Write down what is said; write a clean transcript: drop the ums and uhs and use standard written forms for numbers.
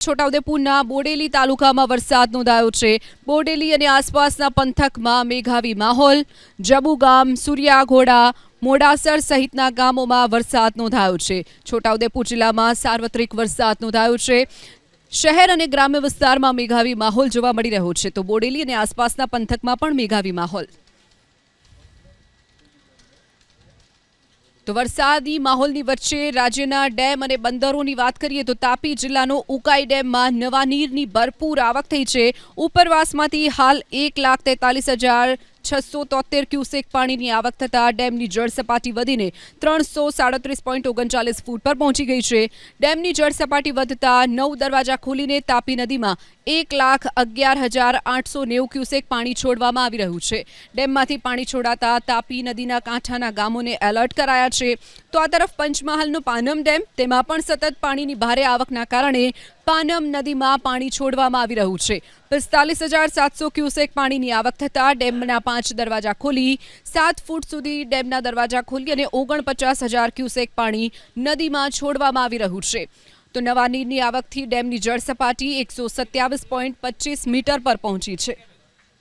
છોટાઉદેપુરના બોડેલી તાલુકામાં વરસાદ નોંધાયો છે। બોડેલી અને આસપાસના પંથકમાં મેઘાવી માહોલ। જબુ ગામ, સૂર્યાઘોડા, મોડાસર સહિતના ગામોમાં વરસાદ નોંધાયો છે। છોટાઉદેપુર જિલ્લામાં સાર્વત્રિક વરસાદ નોંધાયો છે। શહેર અને ગ્રામ્ય વિસ્તારમાં મેઘાવી માહોલ જોવા મળી રહ્યો છે, તો બોડેલી અને આસપાસના પંથકમાં પણ મેઘાવી માહોલ। તો વરસાદી માહોલની વચ્ચે રાજ્યના ડેમ અને બંદરોની વાત કરીએ તો તાપી જિલ્લાનો ઉકાઈ ડેમમાં નવા નીરની ભરપૂર આવક થઈ છે। ઉપરવાસમાંથી હાલ 1,43,673 ક્યુસેક પાણીની આવક થતાં ડેમની જળ સપાટી વધીને 337.39 ફૂટ પર પહોંચી ગઈ છે। ડેમની જળ સપાટી વધતા 9 દરવાજા ખોલીને તાપી નદીમાં 1,11,890 ક્યુસેક પાણી છોડવામાં આવી રહ્યું છે। ડેમમાંથી પાણી છોડાતા તાપી નદીના કાંઠાના ગામોને એલર્ટ કરાયા છે। તો આ તરફ પંચમહાલનો પાનમ ડેમ, તેમાં પણ સતત પાણીની ભારે આવકના કારણે પાનમ નદીમાં પાણી છોડવામાં આવી રહ્યું છે। 45,700 ક્યુસેક પાણીની આવક થતાં ડેમના 5 દરવાજા ખોલી 7 ફૂટ સુધી ડેમના દરવાજા ખોલી અને 49,000 ક્યુસેક પાણી નદીમાં છોડવામાં આવી રહ્યું છે। તો નવા નીરની આવકથી ડેમની જળ સપાટી 127.25 મીટર પર પહોંચી છે।